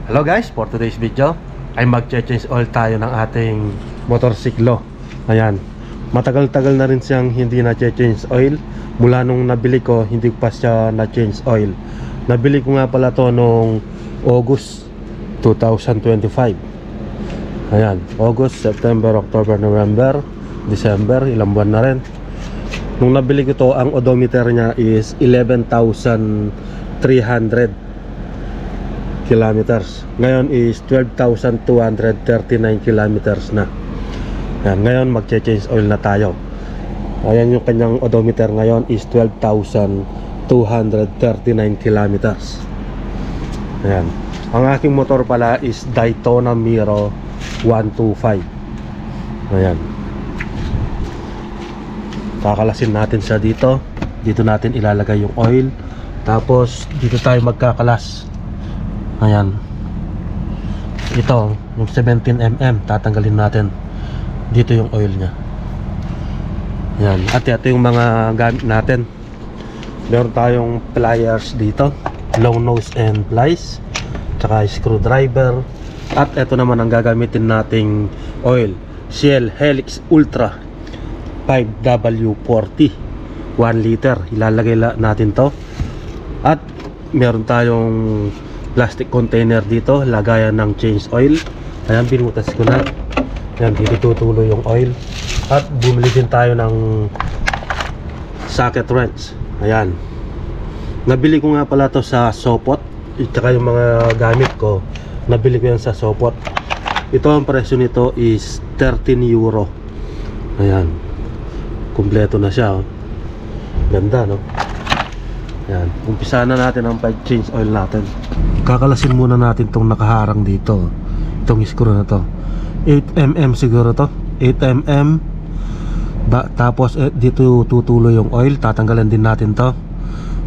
Hello guys, for today's video ay mag-change oil tayo ng ating motorsiklo. Ayan, matagal-tagal na rin siyang hindi na-change oil. Mula nung nabili ko, hindi pa siya na-change oil. Nabili ko nga pala to nung August 2025. Ayan, August, September, October, November, December, ilang buwan na rin. Nung nabili ko to, ang odometer niya is 11,300 kilometers. Ngayon is 12,239 kilometers na. Yan, ngayon magche-change oil na tayo. Ayan, yung kanyang odometer ngayon is 12,239 kilometers. Ayan. Ang aking motor pala is Daytona Miro 125. Ayan. Kakalasin natin siya dito. Dito natin ilalagay yung oil. Tapos dito tayo magkakalas. Ayan. Ito, yung 17mm, tatanggalin natin. Dito yung oil nya. Ayan. At ito yung mga gamit natin. Meron tayong pliers dito, long nose and plies, tsaka screwdriver. At ito naman ang gagamitin nating oil, Shell Helix Ultra 5W40 1 liter. Ilalagay natin to. At meron tayong plastic container dito, lagayan ng change oil. Ayan, binutas ko na. Ayan, dito tutulo yung oil. At bumili din tayo ng socket wrench. Ayan, nabili ko nga pala to sa Sopot. At saka yung mga gamit ko, nabili ko yan sa Sopot. Ito, ang presyo nito is 13 euro. Ayan, kumpleto na siya, oh. Ganda, no? Ayan, umpisa na natin ang pag-change oil natin. Kakalasin muna natin tong nakaharang dito. Itong screw na to, 8mm siguro to, 8mm. Tapos dito tutulo yung oil. Tatanggalan din natin to.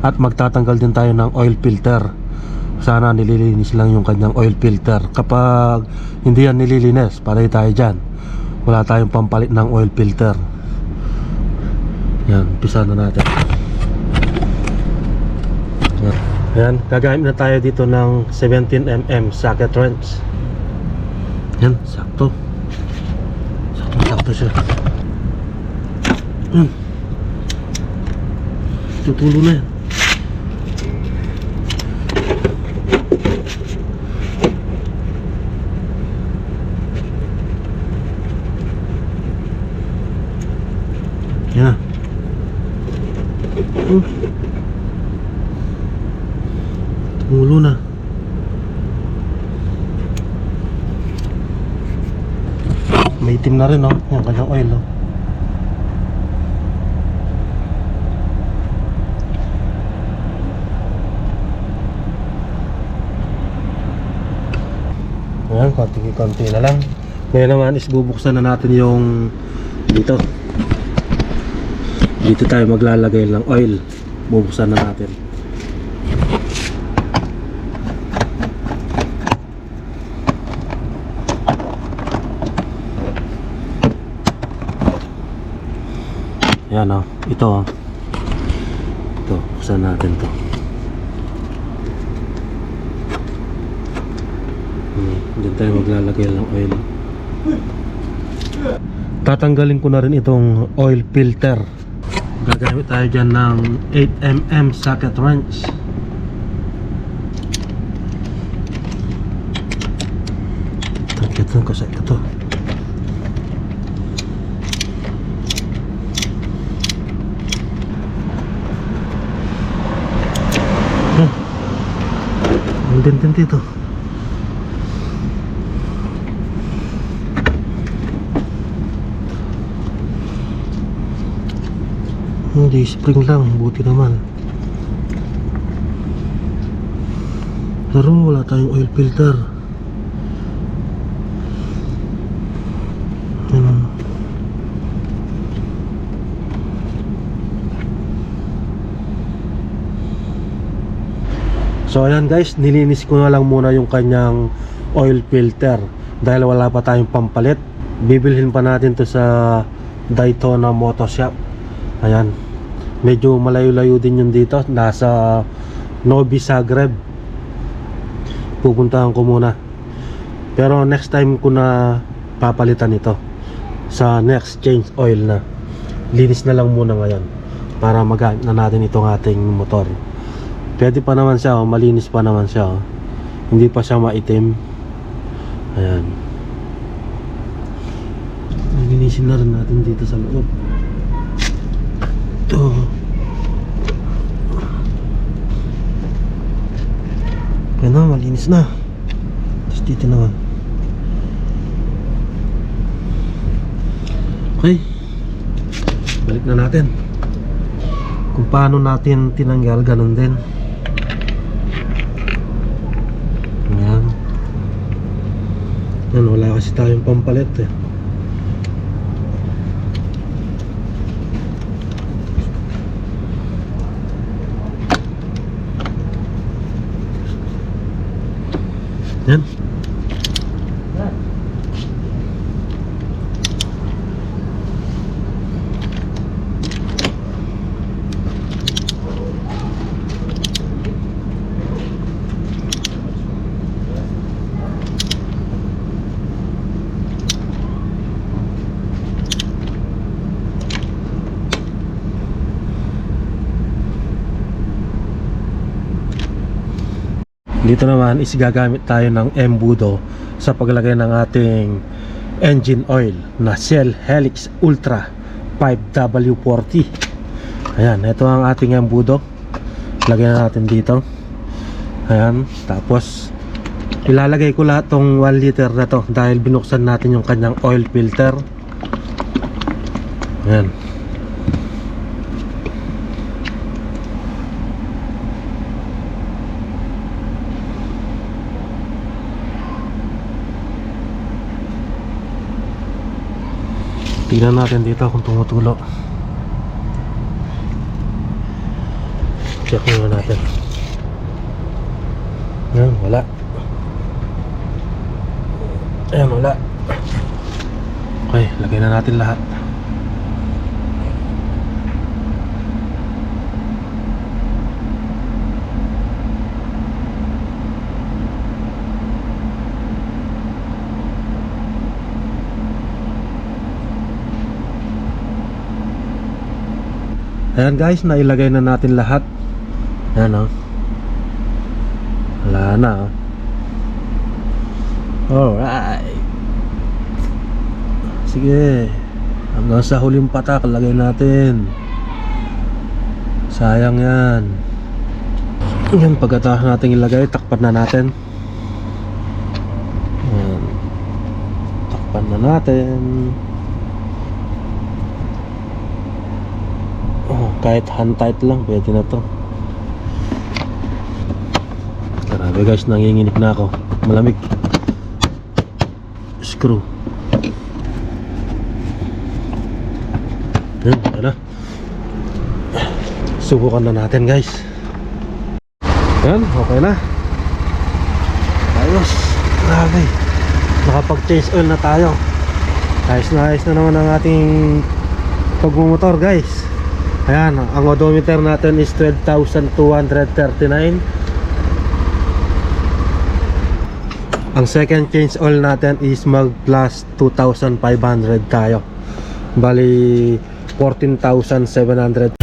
At magtatanggal din tayo ng oil filter. Sana nililinis lang yung kanyang oil filter. Kapag hindi yan nililinis, patay tayo dyan. Wala tayong pampalit ng oil filter. Yan, umpisa na natin. Ayan, gagamit na tayo dito ng 17mm socket wrench. Yan, sakto. Sakto siya. Tutulo na yan. Yan na. Tumulo na. May itim na rin, oh, yung kanyang oil, oh. Ayan, konti-konti na lang. Ngayon naman is bubuksan na natin yung dito. Dito tayo maglalagay ng oil. Bubuksan na natin. Ayan, oh. Ito, oh. Ito, buksan natin to. Diyan tayo maglalagay ng oil. Tatanggalin ko na rin itong oil filter. Gagamit tayo dyan ng 8mm socket wrench. Tangkitan ko sa ito. Ang dintin dito. Hindi, spring lang, buti naman. Pero wala tayong oil filter. So ayan guys, nilinis ko na lang muna yung kanyang oil filter dahil wala pa tayong pampalit. Bibilhin pa natin to sa Daytona Motor Shop. Ayan, medyo malayo-layo din yun dito. Nasa Novi Zagreb. pupuntahan ko muna. Pero next time ko na papalitan ito sa next change oil na. Linis na lang muna ngayon para magamit na natin itong ating motor. Pwede pa naman siya, malinis pa naman siya. Hindi pa siya maitim. Ayan. Linisin na rin natin dito sa loob. Ito. Ayan na, malinis na. Tapos dito naman. Okay, balik na natin. Kung paano natin tinanggal, ganun din. Ayan. Yan, wala kasi tayong pampalit eh. Yan. Dito naman is gagamit tayo ng embudo sa paglagay ng ating engine oil na Shell Helix Ultra 5W40. Ayan, ito ang ating embudo. Lagyan natin dito. Ayan, tapos ilalagay ko lahat tong 1 liter na to dahil binuksan natin yung kanyang oil filter. Ayan. Tingnan natin dito kung tumutulo. Check muna natin. Ayan, wala. Ayan, wala. Okay, lagay na natin lahat. Ayan guys, nailagay na natin lahat. Ayan o. Wala na o. Alright. Sige. Hanggang sa huling patak, lagay natin. Sayang yan. Ayan, pagkatapos natin ilagay, takpan na natin. Ayan. Takpan na natin. Kahit hand tight lang, pwede na to. Grabe guys, nanginginig na ako. Malamig. Screw. Yan, yan na. Subukan na natin guys. Yan, okay na. Ayos. Grabe. Nakapag change oil na tayo. Ayos na naman ang ating pagmumotor guys. Ayan, ang odometer natin is 12,239. Ang second change oil natin is mag plus 2,500 tayo. Bali 14,700